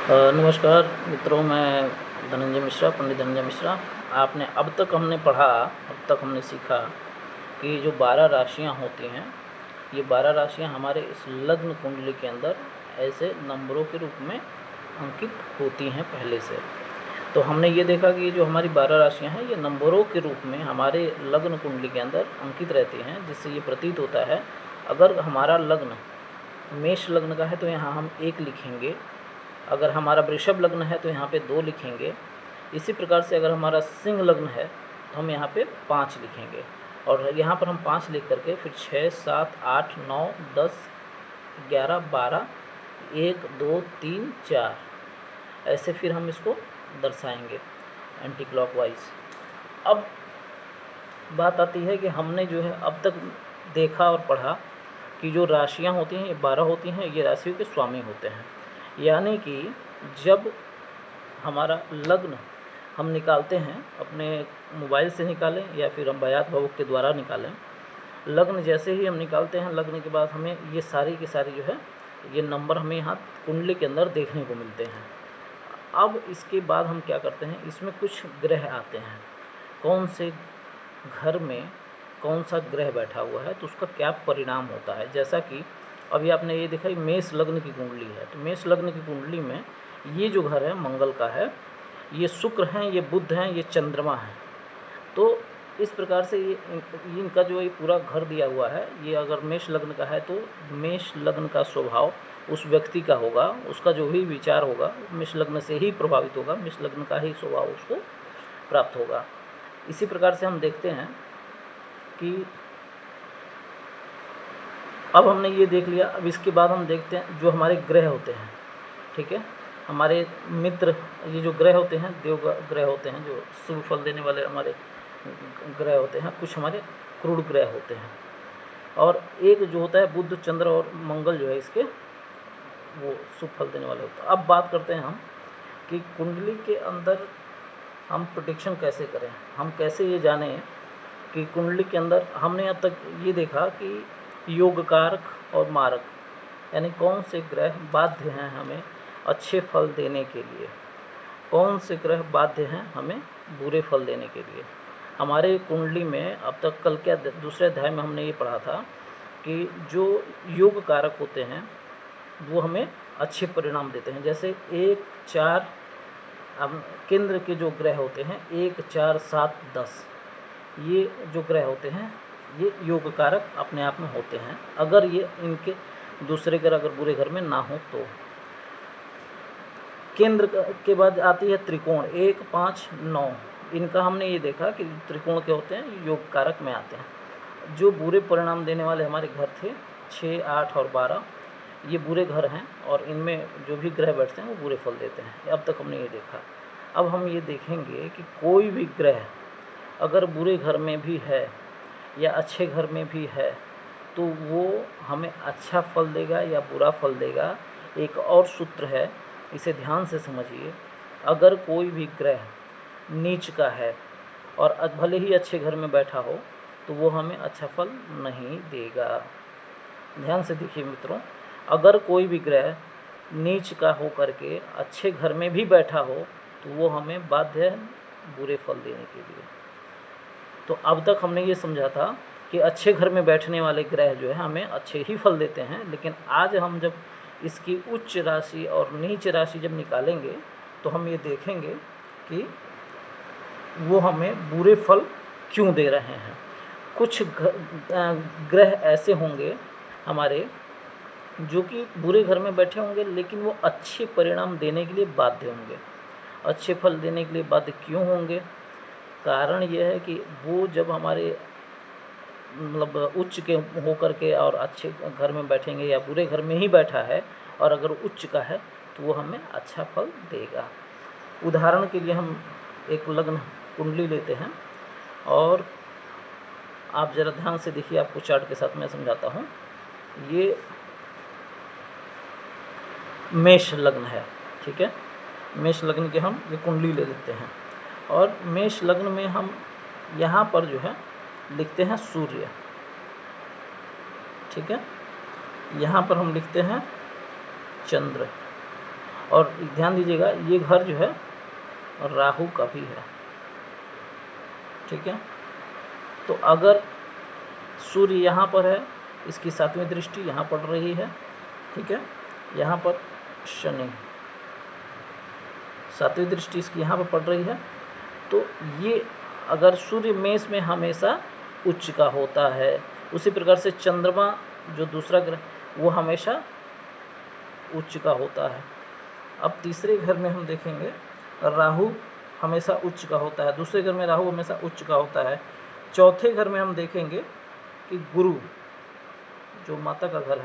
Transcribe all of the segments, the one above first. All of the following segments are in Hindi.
नमस्कार मित्रों, मैं धनंजय मिश्रा, पंडित धनंजय मिश्रा। आपने अब तक हमने पढ़ा, अब तक हमने सीखा कि जो 12 राशियां होती हैं, ये 12 राशियां हमारे इस लग्न कुंडली के अंदर ऐसे नंबरों के रूप में अंकित होती हैं पहले से। तो हमने ये देखा कि जो हमारी 12 राशियां हैं, ये नंबरों के रूप में हमारे लग्न कुंडली के अंदर अंकित रहती हैं, जिससे ये प्रतीत होता है अगर हमारा लग्न मेष लग्न का है तो यहाँ हम 1 लिखेंगे, अगर हमारा वृषभ लग्न है तो यहाँ पे 2 लिखेंगे। इसी प्रकार से अगर हमारा सिंह लग्न है तो हम यहाँ पे 5 लिखेंगे, और यहाँ पर हम 5 लिख करके फिर 6, 7, 8, 9, 10, 11, 12, 1, 2, 3, 4 ऐसे फिर हम इसको दर्शाएंगे एंटी क्लॉकवाइज। अब बात आती है कि हमने जो है अब तक देखा और पढ़ा कि जो राशियाँ होती हैं ये 12 होती हैं, ये राशियों के स्वामी होते हैं। यानी कि जब हमारा लग्न हम निकालते हैं, अपने मोबाइल से निकालें या फिर हम बयात भावुक के द्वारा निकालें, लग्न जैसे ही हम निकालते हैं, लगने के बाद हमें ये सारी की सारी जो है ये नंबर हमें यहाँ कुंडली के अंदर देखने को मिलते हैं। अब इसके बाद हम क्या करते हैं, इसमें कुछ ग्रह आते हैं, कौन से घर में कौन सा ग्रह बैठा हुआ है तो उसका क्या परिणाम होता है। जैसा कि अभी आपने ये देखा, मेष लग्न की कुंडली है, तो मेष लग्न की कुंडली में ये जो घर है मंगल का है, ये शुक्र हैं, ये बुध हैं, ये चंद्रमा है। तो इस प्रकार से ये इनका जो ये पूरा घर दिया हुआ है, ये अगर मेष लग्न का है तो मेष लग्न का स्वभाव उस व्यक्ति का होगा, उसका जो भी विचार होगा मेष लग्न से ही प्रभावित होगा, मेष लग्न का ही स्वभाव उसको प्राप्त होगा। इसी प्रकार से हम देखते हैं कि अब हमने ये देख लिया। अब इसके बाद हम देखते हैं जो हमारे ग्रह होते हैं, ठीक है, हमारे मित्र, ये जो ग्रह होते हैं देव ग्रह होते हैं, जो शुभ फल देने वाले हमारे ग्रह होते हैं, कुछ हमारे क्रूर ग्रह होते हैं, और एक जो होता है बुध, चंद्र और मंगल जो है इसके वो शुभ फल देने वाले होते हैं। अब बात करते हैं हम कि कुंडली के अंदर हम प्रोटेक्शन कैसे करें, हम कैसे ये जानें कि कुंडली के अंदर हमने अब तक ये देखा कि योग कारक और मारक, यानी कौन से ग्रह बाध्य हैं हमें अच्छे फल देने के लिए, कौन से ग्रह बाध्य हैं हमें बुरे फल देने के लिए। हमारे कुंडली में अब तक कल क्या दूसरे अध्याय में हमने ये पढ़ा था कि जो योग कारक होते हैं वो हमें अच्छे परिणाम देते हैं। जैसे 1, 4 केंद्र के जो ग्रह होते हैं, 1, 4, 7, 10, ये जो ग्रह होते हैं ये योग कारक अपने आप में होते हैं, अगर ये इनके दूसरे ग्रह अगर बुरे घर में ना हो तो। केंद्र के बाद आती है त्रिकोण, 1, 5, 9, इनका हमने ये देखा कि त्रिकोण के होते हैं, योग कारक में आते हैं। जो बुरे परिणाम देने वाले हमारे घर थे 6, 8 और 12, ये बुरे घर हैं, और इनमें जो भी ग्रह बैठते हैं वो बुरे फल देते हैं। अब तक हमने ये देखा। अब हम ये देखेंगे कि कोई भी ग्रह अगर बुरे घर में भी है या अच्छे घर में भी है तो वो हमें अच्छा फल देगा या बुरा फल देगा। एक और सूत्र है, इसे ध्यान से समझिए। अगर कोई भी ग्रह नीच का है और भले ही अच्छे घर में बैठा हो तो वो हमें अच्छा फल नहीं देगा। ध्यान से देखिए मित्रों, अगर कोई भी ग्रह नीच का हो करके अच्छे घर में भी बैठा हो तो वो हमें बाध्य है बुरे फल देने के लिए। तो अब तक हमने ये समझा था कि अच्छे घर में बैठने वाले ग्रह जो है हमें अच्छे ही फल देते हैं, लेकिन आज हम जब इसकी उच्च राशि और नीच राशि जब निकालेंगे तो हम ये देखेंगे कि वो हमें बुरे फल क्यों दे रहे हैं। कुछ ग्रह ऐसे होंगे हमारे जो कि बुरे घर में बैठे होंगे लेकिन वो अच्छे परिणाम देने के लिए बाध्य होंगे। अच्छे फल देने के लिए बाध्य क्यों होंगे? कारण यह है कि वो जब हमारे मतलब उच्च के होकर के और अच्छे घर में बैठेंगे या बुरे घर में ही बैठा है और अगर उच्च का है तो वो हमें अच्छा फल देगा। उदाहरण के लिए हम एक लग्न कुंडली लेते हैं और आप ज़रा ध्यान से देखिए, आपको चार्ट के साथ मैं समझाता हूँ। ये मेष लग्न है, ठीक है। मेष लग्न के हम ये कुंडली ले लेते हैं और मेष लग्न में हम यहाँ पर जो है लिखते हैं सूर्य, ठीक है। यहाँ पर हम लिखते हैं चंद्र और ध्यान दीजिएगा ये घर जो है राहु का भी है, ठीक है। तो अगर सूर्य यहाँ पर है, इसकी 7वीं दृष्टि यहाँ पड़ रही है, ठीक है, यहाँ पर शनि 7वीं दृष्टि इसकी यहाँ पर पड़ रही है, तो ये अगर सूर्य मेष में हमेशा उच्च का होता है, उसी प्रकार से चंद्रमा जो दूसरा ग्रह वो हमेशा उच्च का होता है। अब तीसरे घर में हम देखेंगे राहु हमेशा उच्च का होता है, दूसरे घर में राहु हमेशा उच्च का होता है। चौथे घर में हम देखेंगे कि गुरु जो माता का घर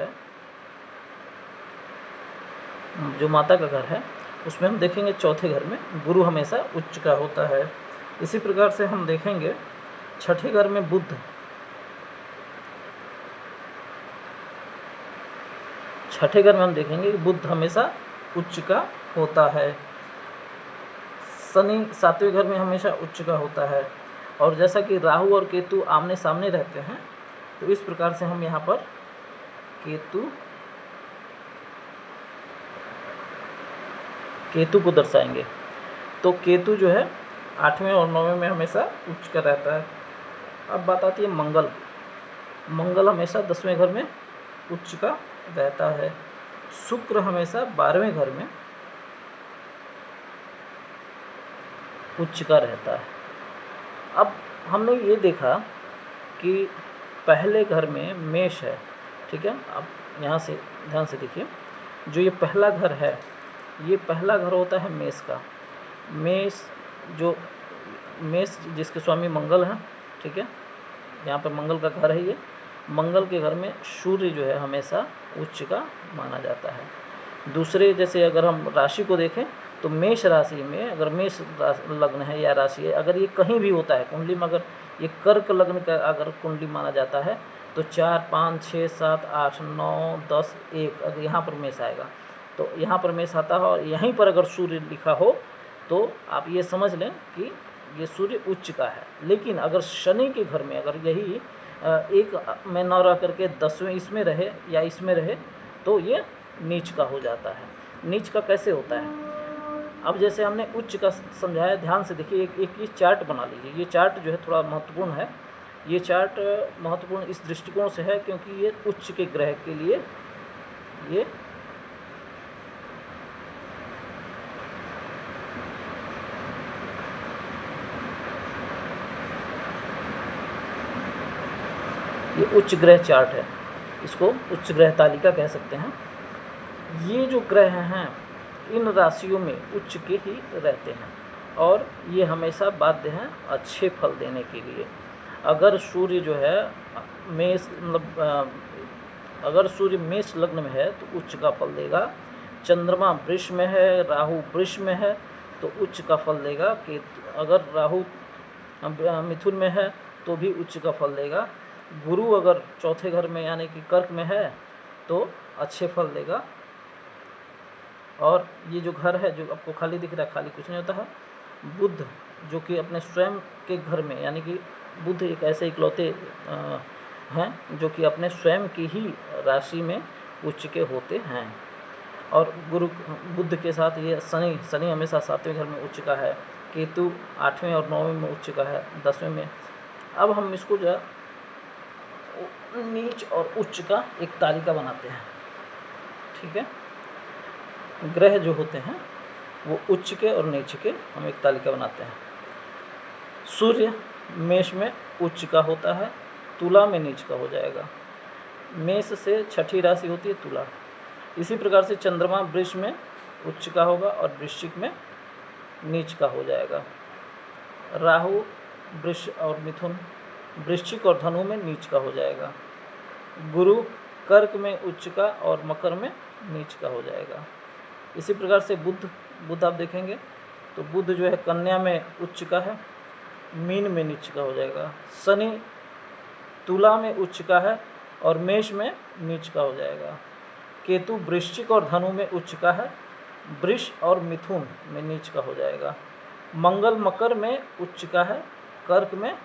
है, उसमें हम देखेंगे चौथे घर में गुरु हमेशा उच्च का होता है। इसी प्रकार से हम देखेंगे छठे घर में बुध, छठे घर में हम देखेंगे कि बुध हमेशा उच्च का होता है। शनि 7वें घर में हमेशा उच्च का होता है। और जैसा कि राहु और केतु आमने सामने रहते हैं, तो इस प्रकार से हम यहाँ पर केतु को दर्शाएंगे। तो केतु जो है 8वें और 9वें में हमेशा उच्च का रहता है। अब बात आती है मंगल। मंगल हमेशा 10वें घर में उच्च का रहता है। शुक्र हमेशा 12वें घर में उच्च का रहता है। अब हमने ये देखा कि पहले घर में मेष है, ठीक है। अब यहाँ से ध्यान से देखिए, जो ये पहला घर है, ये पहला घर होता है मेष का। मेष जिसके स्वामी मंगल हैं, ठीक है, यहाँ पर मंगल का घर है। ये मंगल के घर में सूर्य जो है हमेशा उच्च का माना जाता है। दूसरे जैसे अगर हम राशि को देखें तो मेष राशि में अगर मेष लग्न है या राशि है, अगर ये कहीं भी होता है कुंडली में, अगर ये कर्क लग्न का अगर कुंडली माना जाता है तो 4, 5, 6, 7, 8, 9, 10, 1 अगर यहाँ पर मेष आएगा तो यहाँ पर मेष आता है। और यहीं पर अगर सूर्य लिखा हो तो आप ये समझ लें कि ये सूर्य उच्च का है। लेकिन अगर शनि के घर में अगर यही एक में न रह करके 10वें इसमें रहे या इसमें रहे तो ये नीच का हो जाता है। नीच का कैसे होता है? अब जैसे हमने उच्च का समझाया, ध्यान से देखिए, एक ये चार्ट बना लीजिए। ये चार्ट जो है थोड़ा महत्वपूर्ण है। ये चार्ट महत्वपूर्ण इस दृष्टिकोण से है क्योंकि ये उच्च के ग्रह के लिए ये उच्च ग्रह चार्ट है, इसको उच्च ग्रह तालिका कह सकते हैं। ये जो ग्रह हैं इन राशियों में उच्च के ही रहते हैं और ये हमेशा बाध्य हैं अच्छे फल देने के लिए। अगर सूर्य जो है मेष अगर सूर्य मेष लग्न में है तो उच्च का फल देगा। चंद्रमा वृष में है, राहु वृष में है तो उच्च का फल देगा। कि अगर राहु मिथुन में है तो भी उच्च का फल देगा। गुरु अगर चौथे घर में यानी कि कर्क में है तो अच्छे फल देगा। और ये जो घर है जो आपको खाली दिख रहा है, खाली कुछ नहीं होता है। बुध जो कि अपने स्वयं के घर में, यानी कि बुध एक ऐसे इकलौते हैं जो कि अपने स्वयं की ही राशि में उच्च के होते हैं। और गुरु बुध के साथ ये शनि हमेशा 7वें घर में उच्च का है। केतु 8वें और 9वें में उच्च का है, 10वें में। अब हम इसको जो नीच और उच्च का एक तालिका बनाते हैं, ठीक है। ग्रह जो होते हैं वो उच्च के और नीच के हम एक तालिका बनाते हैं। सूर्य मेष में उच्च का होता है, तुला में नीच का हो जाएगा। मेष से छठी राशि होती है तुला। इसी प्रकार से चंद्रमा वृष में उच्च का होगा और वृश्चिक में नीच का हो जाएगा। राहु वृष और मिथुन, वृश्चिक और धनु में नीच का हो जाएगा। गुरु कर्क में उच्च का और मकर में नीच का हो जाएगा। इसी प्रकार से बुध आप देखेंगे तो बुध जो है कन्या में उच्च का है, मीन में नीच का हो जाएगा। शनि तुला में उच्च का है और मेष में नीच का हो जाएगा। केतु वृश्चिक और धनु में उच्च का है, वृष और मिथुन में नीच का हो जाएगा। मंगल मकर में उच्च का है, कर्क में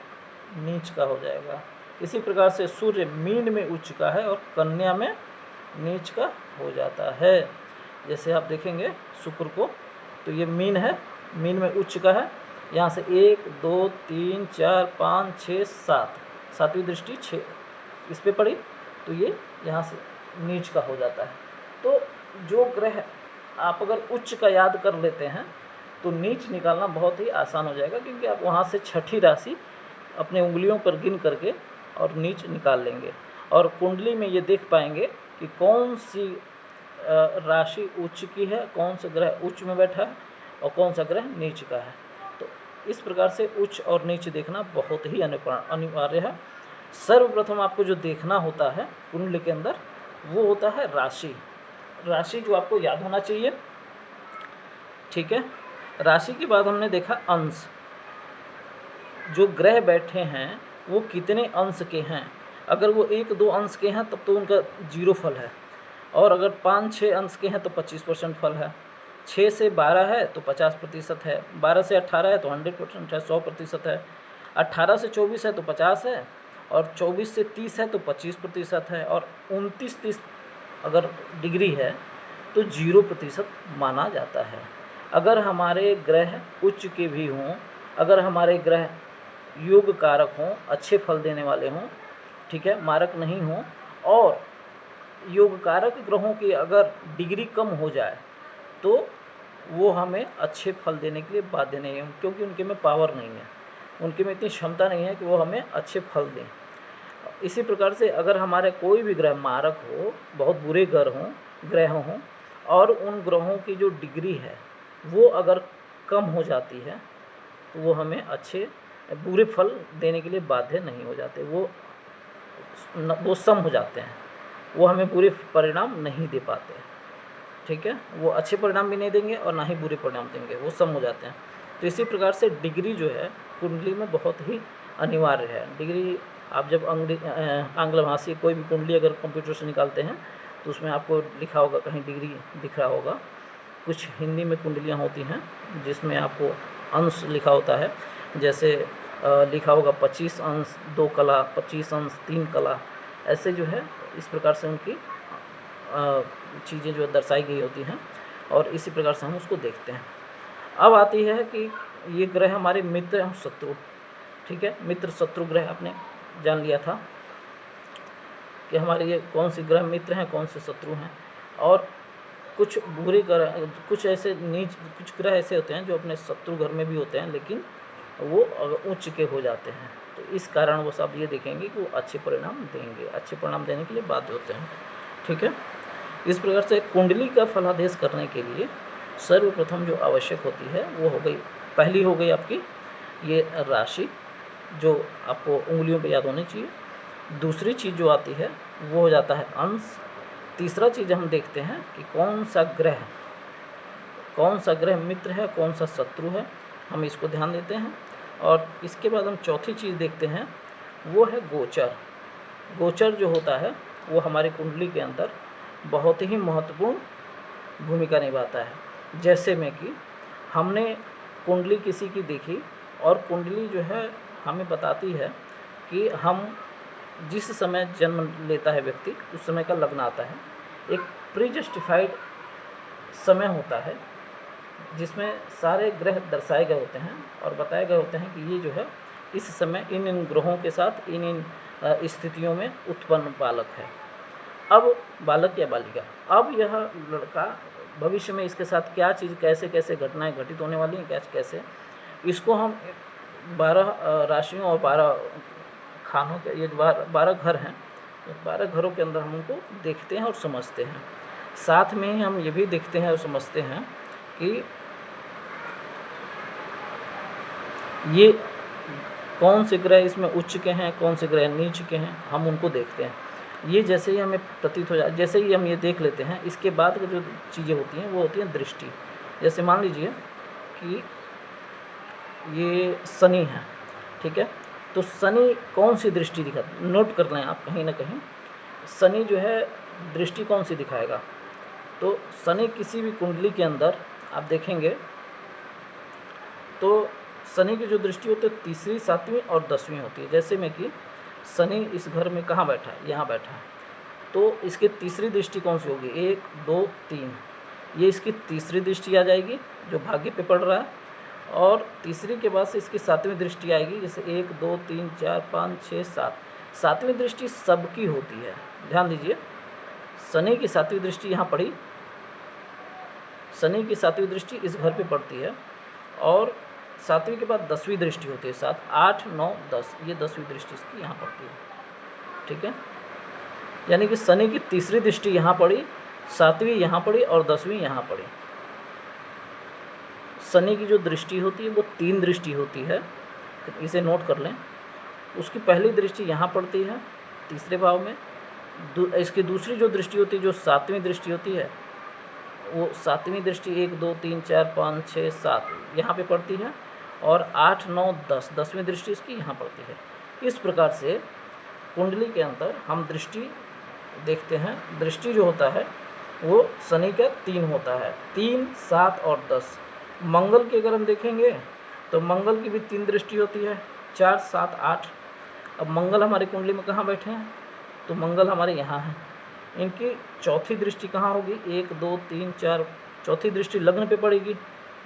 नीच का हो जाएगा। इसी प्रकार से सूर्य मीन में उच्च का है और कन्या में नीच का हो जाता है। जैसे आप देखेंगे शुक्र को, तो ये मीन है, मीन में उच्च का है, यहाँ से 1 2 3 4 5 6 7, सातवीं दृष्टि 6 इस पे पड़ी, तो ये यहाँ से नीच का हो जाता है। तो जो ग्रह आप अगर उच्च का याद कर लेते हैं तो नीच निकालना बहुत ही आसान हो जाएगा, क्योंकि आप वहाँ से छठी राशि अपने उंगलियों पर गिन करके और नीच निकाल लेंगे, और कुंडली में ये देख पाएंगे कि कौन सी राशि उच्च की है, कौन सा ग्रह उच्च में बैठा है और कौन सा ग्रह नीच का है। तो इस प्रकार से उच्च और नीच देखना बहुत ही अनिवार्य है। सर्वप्रथम आपको जो देखना होता है कुंडली के अंदर वो होता है राशि। राशि जो आपको याद होना चाहिए, ठीक है। राशि के बाद हमने देखा अंश, जो ग्रह बैठे हैं वो कितने अंश के हैं। अगर वो 1-2 अंश के हैं तब तो उनका 0 फल है, और अगर 5-6 अंश के हैं तो 25% फल है, 6 से 12 है तो 50% है, 12 से 18 है तो 100% है, 100% है, 18 से 24 है तो 50 है, और 24 से 30 है तो 25% है, और 29-30 अगर डिग्री है तो 0% माना जाता है। अगर हमारे ग्रह उच्च के भी हों, अगर हमारे ग्रह योग कारक हों, अच्छे फल देने वाले हों, ठीक है, मारक नहीं हों, और योग कारक ग्रहों की अगर डिग्री कम हो जाए तो वो हमें अच्छे फल देने के लिए बाध्य नहीं है, क्योंकि उनके में पावर नहीं है, उनके में इतनी क्षमता नहीं है कि वो हमें अच्छे फल दें। इसी प्रकार से अगर हमारे कोई भी ग्रह मारक हो, बहुत बुरे ग्रह हों, और उन ग्रहों की जो डिग्री है वो अगर कम हो जाती है तो वो हमें अच्छे बुरे फल देने के लिए बाध्य नहीं हो जाते, वो सम हो जाते हैं, वो हमें बुरे परिणाम नहीं दे पाते, ठीक है। वो अच्छे परिणाम भी नहीं देंगे और ना ही बुरे परिणाम देंगे, वो सम हो जाते हैं। तो इसी प्रकार से डिग्री जो है कुंडली में बहुत ही अनिवार्य है। डिग्री आप जब आंग्ल भाषी कोई भी कुंडली अगर कंप्यूटर से निकालते हैं तो उसमें आपको लिखा होगा, कहीं डिग्री दिख रहा होगा। कुछ हिंदी में कुंडलियाँ होती हैं जिसमें आपको अंश लिखा होता है, जैसे लिखा होगा 25 अंश 2 कला, 25 अंश 3 कला, ऐसे जो है इस प्रकार से उनकी चीज़ें जो दर्शाई गई होती हैं, और इसी प्रकार से हम उसको देखते हैं। अब आती है कि ये ग्रह हमारे मित्र और शत्रु, ठीक है। मित्र शत्रु ग्रह आपने जान लिया था कि हमारे ये कौन से ग्रह मित्र हैं, कौन से शत्रु हैं, और कुछ बुरे ग्रह, कुछ ऐसे नीच, कुछ ग्रह ऐसे होते हैं जो अपने शत्रु घर में भी होते हैं लेकिन वो उच्च के हो जाते हैं। तो इस कारण वो सब ये देखेंगे कि वो अच्छे परिणाम देंगे, अच्छे परिणाम देने के लिए बाध्य होते हैं, ठीक है। इस प्रकार से कुंडली का फलादेश करने के लिए सर्वप्रथम जो आवश्यक होती है वो हो गई, पहली हो गई आपकी ये राशि, जो आपको उंगलियों पे याद होनी चाहिए। दूसरी चीज़ जो आती है वो हो जाता है अंश। तीसरा चीज़ हम देखते हैं कि कौन सा ग्रह मित्र है, कौन सा शत्रु है, हम इसको ध्यान देते हैं। और इसके बाद हम चौथी चीज़ देखते हैं वो है गोचर। गोचर जो होता है वो हमारी कुंडली के अंदर बहुत ही महत्वपूर्ण भूमिका निभाता है। जैसे में कि हमने कुंडली किसी की देखी, और कुंडली जो है हमें बताती है कि हम जिस समय जन्म लेता है व्यक्ति, उस समय का लग्न आता है, एक प्री जस्टिफाइड समय होता है जिसमें सारे ग्रह दर्शाए गए होते हैं और बताए गए होते हैं कि ये जो है इस समय इन ग्रहों के साथ इन स्थितियों में उत्पन्न बालक है। अब बालक या बालिका, अब यह लड़का भविष्य में इसके साथ क्या चीज़, कैसे कैसे घटनाएं घटित होने वाली हैं, कैसे, इसको हम 12 राशियों और 12 खानों के, ये 12 घर हैं, 12 घरों के अंदर हम उनको देखते हैं और समझते हैं। साथ में ही हम ये भी देखते हैं और समझते हैं कि ये कौन से ग्रह इसमें उच्च के हैं, कौन से ग्रह नीच के हैं, हम उनको देखते हैं। ये जैसे ही हमें प्रतीत हो जाए, जैसे ही हम ये देख लेते हैं, इसके बाद की जो चीज़ें होती हैं वो होती हैं दृष्टि। जैसे मान लीजिए कि ये शनि है, ठीक है, तो शनि कौन सी दृष्टि दिखाता है, नोट कर लें आप कहीं ना कहीं, शनि जो है दृष्टि कौन सी दिखाएगा। तो शनि किसी भी कुंडली के अंदर आप देखेंगे तो शनि की जो दृष्टि होती है 3री, 7वीं और 10वीं होती है। जैसे में कि शनि इस घर में कहाँ बैठा है, यहाँ बैठा है, तो इसकी 3री दृष्टि कौन सी होगी, 1, 2, 3, ये इसकी तीसरी दृष्टि आ जाएगी जो भाग्य पे पड़ रहा है, और तीसरी के बाद से इसकी सातवीं दृष्टि आएगी, जैसे 1 2 3 4 5 6 7। सातवीं दृष्टि सबकी होती है, ध्यान दीजिए। शनि की सातवीं दृष्टि यहाँ पड़ी, शनि की सातवीं दृष्टि इस घर पे पड़ती है, और सातवीं के बाद 10वीं दृष्टि होती है, 7 8 9 10, ये 10वीं दृष्टि इसकी यहाँ पड़ती है, ठीक है। यानी कि शनि की तीसरी दृष्टि यहाँ पड़ी, सातवीं यहाँ पड़ी और 10वीं यहाँ पड़ी। शनि की जो दृष्टि होती है वो 3 दृष्टि होती है, इसे नोट कर लें। उसकी पहली दृष्टि यहाँ पड़ती है तीसरे भाव में, इसकी दूसरी जो दृष्टि होती है जो सातवीं दृष्टि होती है, वो सातवीं दृष्टि 1 2 3 4 5 6 7 यहाँ पे पड़ती है, और 8 9 10 10वीं दृष्टि इसकी यहाँ पड़ती है। इस प्रकार से कुंडली के अंदर हम दृष्टि देखते हैं। दृष्टि जो होता है वो शनि का 3 होता है, 3 7 और 10। मंगल की अगर हम देखेंगे तो मंगल की भी 3 दृष्टि होती है, 4 7 8। अब मंगल हमारी कुंडली में कहाँ बैठे हैं, तो मंगल हमारे यहाँ है। इनकी चौथी दृष्टि कहाँ होगी, 1 2 3 4, चौथी दृष्टि लग्न पे पड़ेगी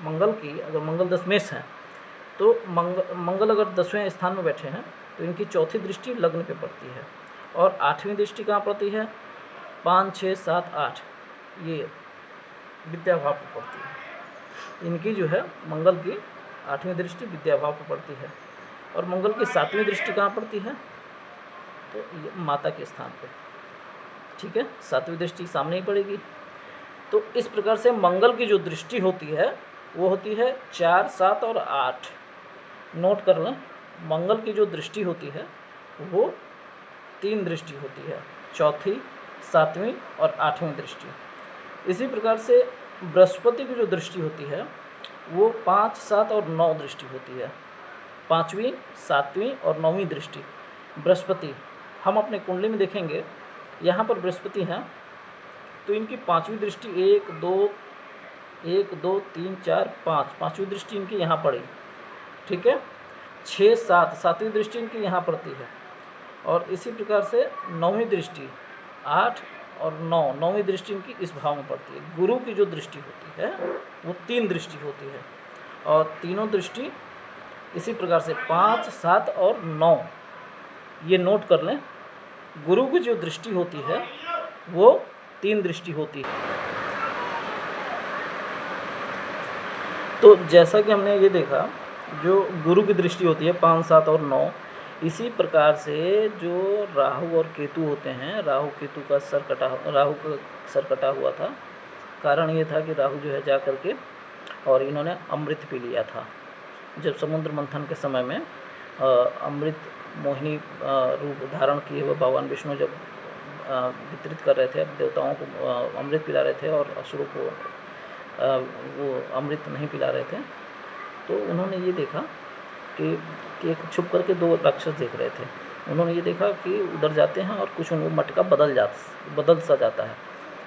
मंगल की। अगर मंगल दशमेश है तो मंगल अगर 10वें स्थान में बैठे हैं तो इनकी चौथी दृष्टि लग्न पे पड़ती है, और 8वीं दृष्टि कहाँ पड़ती है, 5 6 7 8, ये विद्या भाव पे पड़ती है। इनकी जो है मंगल की 8वीं दृष्टि विद्या भाव पे पड़ती है, और मंगल की 7वीं दृष्टि कहाँ पड़ती है, तो ये माता के स्थान पे, ठीक है। 7वीं दृष्टि सामने ही पड़ेगी। तो इस प्रकार से मंगल की जो दृष्टि होती है वो होती है 4 7 और 8। नोट कर लें, मंगल की जो दृष्टि होती है वो 3 दृष्टि होती है, चौथी 7वीं और 8वीं दृष्टि। इसी प्रकार से बृहस्पति की जो दृष्टि होती है वो 5 7 और 9 दृष्टि होती है, 5वीं 7वीं और 9वीं दृष्टि। बृहस्पति हम अपने कुंडली में देखेंगे, यहाँ पर बृहस्पति हैं तो इनकी 5वीं दृष्टि 1 2 3 4 5, 5वीं दृष्टि इनकी यहाँ पड़ी, ठीक है। 6 7, 7वीं दृष्टि इनकी यहाँ पड़ती है, और इसी प्रकार से 9वीं दृष्टि 8 और 9, 9वीं दृष्टि इनकी इस भाव में पड़ती है। गुरु की जो दृष्टि होती है वो 3 दृष्टि होती है, और तीनों दृष्टि इसी प्रकार से 5 7 और 9, ये नोट कर लें। गुरु की जो दृष्टि होती है वो 3 दृष्टि होती है। तो जैसा कि हमने ये देखा, जो गुरु की दृष्टि होती है 5 7 और 9, इसी प्रकार से जो राहु और केतु होते हैं, राहु का सर कटा हुआ था। कारण ये था कि राहु जो है जा करके और इन्होंने अमृत पी लिया था। जब समुद्र मंथन के समय में अमृत मोहिनी रूप धारण किए हुए भगवान विष्णु जब वितरित कर रहे थे, देवताओं को अमृत पिला रहे थे और असुरों को वो अमृत नहीं पिला रहे थे, तो उन्होंने ये देखा कि एक छुप करके 2 राक्षस देख रहे थे। उन्होंने ये देखा कि उधर जाते हैं और कुछ उनको मटका बदल सा जाता है,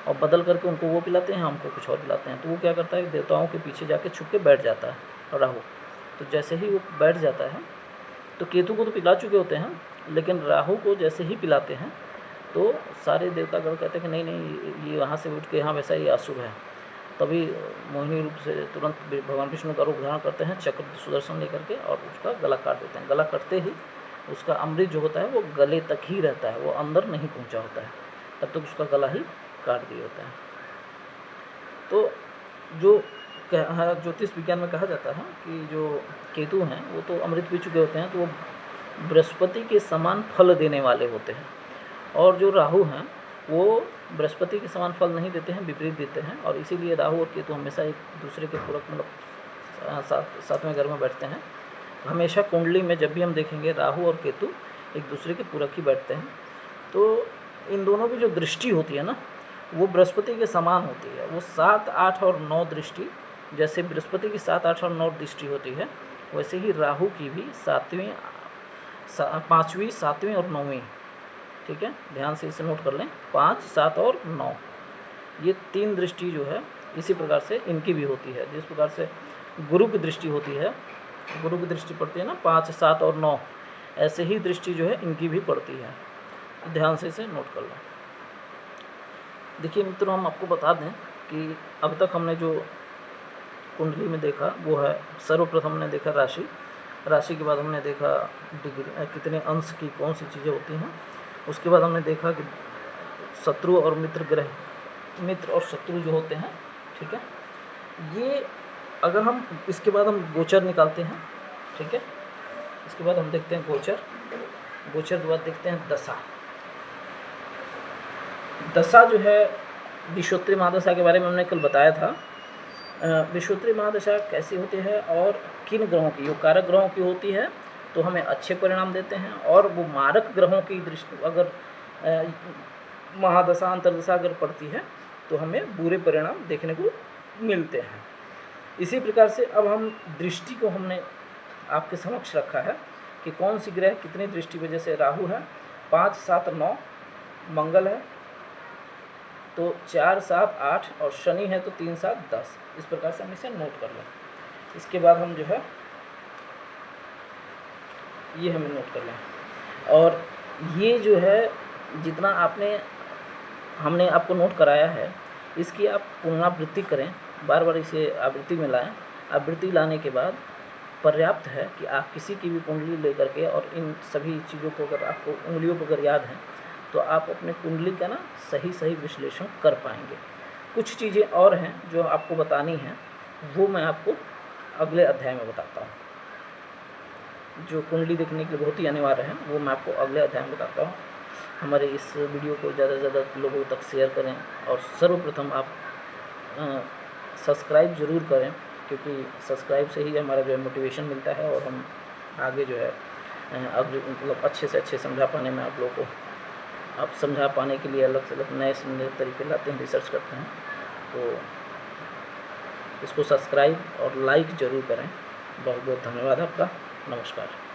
और बदल करके उनको वो पिलाते हैं, हमको कुछ और पिलाते हैं। तो वो क्या करता है, देवताओं के पीछे जाके छुप के बैठ जाता है राहु। तो जैसे ही वो बैठ जाता है तो केतु को तो पिला चुके होते हैं, लेकिन राहु को जैसे ही पिलाते हैं तो सारे देवतागण कहते हैं कि नहीं नहीं, ये वहाँ से उठ के यहाँ वैसा ये असुर है। तभी मोहिनी रूप से तुरंत भगवान विष्णु का रूप धारण करते हैं, चक्र सुदर्शन लेकर के, और उसका गला काट देते हैं। गला कटते ही उसका अमृत जो होता है वो गले तक ही रहता है, वो अंदर नहीं पहुंचा होता है, तब तक उसका गला ही काट दिया होता है। तो जो ज्योतिष विज्ञान में कहा जाता है कि जो केतु हैं वो तो अमृत पी चुके होते हैं, तो वो बृहस्पति के समान फल देने वाले होते हैं, और जो राहु हैं वो बृहस्पति के समान फल नहीं देते हैं, विपरीत देते हैं। और इसीलिए राहु और केतु हमेशा एक दूसरे के पूरक, मतलब सातवें घर में बैठते हैं। हमेशा कुंडली में जब भी हम देखेंगे राहु और केतु एक दूसरे के पूरक ही बैठते हैं। तो इन दोनों की जो दृष्टि होती है ना, वो बृहस्पति के समान होती है। वो 7 8 और 9 दृष्टि, जैसे बृहस्पति की 7 8 और 9 दृष्टि होती है, वैसे ही राहु की भी 5वीं 7वीं और 9वीं, ठीक है। ध्यान से इसे नोट कर लें, 5 7 और 9, ये 3 दृष्टि जो है इसी प्रकार से इनकी भी होती है। जिस प्रकार से गुरु की दृष्टि होती है, गुरु की दृष्टि पड़ती है ना 5 7 और 9, ऐसे ही दृष्टि जो है इनकी भी पड़ती है। ध्यान से इसे नोट कर लें। देखिए मित्रों, हम आपको बता दें कि अब तक हमने जो कुंडली में देखा वो है, सर्वप्रथम हमने देखा राशि, राशि के बाद हमने देखा डिग्री, कितने अंश की कौन सी चीज़ें होती हैं। उसके बाद हमने देखा कि शत्रु और मित्र ग्रह, मित्र और शत्रु जो होते हैं, ठीक है। ये अगर हम इसके बाद हम गोचर निकालते हैं, ठीक है। इसके बाद हम देखते हैं गोचर, गोचर के बाद देखते हैं दशा। दशा जो है विश्वोत्तरी महादशा के बारे में हमने कल बताया था। विश्वोत्तरी महादशा कैसी होती है और किन ग्रहों की, जो कारक ग्रहों की होती है तो हमें अच्छे परिणाम देते हैं, और वो मारक ग्रहों की दृष्टि अगर महादशा अंतर्दशा अगर पड़ती है तो हमें बुरे परिणाम देखने को मिलते हैं। इसी प्रकार से अब हम दृष्टि को हमने आपके समक्ष रखा है कि कौन सी ग्रह कितनी दृष्टि वजह से, राहु है 5, 7, 9, मंगल है तो 4, 7, 8 और शनि है तो 3, 7, 10। इस प्रकार से हम इसे नोट कर लें। इसके बाद हम जो है ये हमें नोट कर लें, और ये जो है जितना हमने आपको नोट कराया है इसकी आप पुनरावृत्ति करें, बार बार इसे आवृत्ति में लाएं। आवृत्ति लाने के बाद पर्याप्त है कि आप किसी की भी कुंडली लेकर के, और इन सभी चीज़ों को अगर आपको उंगलियों पर अगर याद हैं तो आप अपने कुंडली का ना सही विश्लेषण कर पाएंगे। कुछ चीज़ें और हैं जो आपको बतानी हैं, वो मैं आपको अगले अध्याय में बताता हूँ। जो कुंडली देखने के लिए बहुत ही अनिवार्य है वो मैं आपको अगले अध्याय में बताता हूँ। हमारे इस वीडियो को ज़्यादा से ज़्यादा लोगों तक शेयर करें, और सर्वप्रथम आप सब्सक्राइब ज़रूर करें, क्योंकि सब्सक्राइब से ही हमारा जो है मोटिवेशन मिलता है, और हम आगे जो है मतलब अच्छे से अच्छे समझा पाने में आप लोगों को आप समझा पाने के लिए अलग से अलग नए से नए तरीके लाते हैं, रिसर्च करते हैं। तो इसको सब्सक्राइब और लाइक ज़रूर करें। बहुत बहुत धन्यवाद आपका। नमस्कार।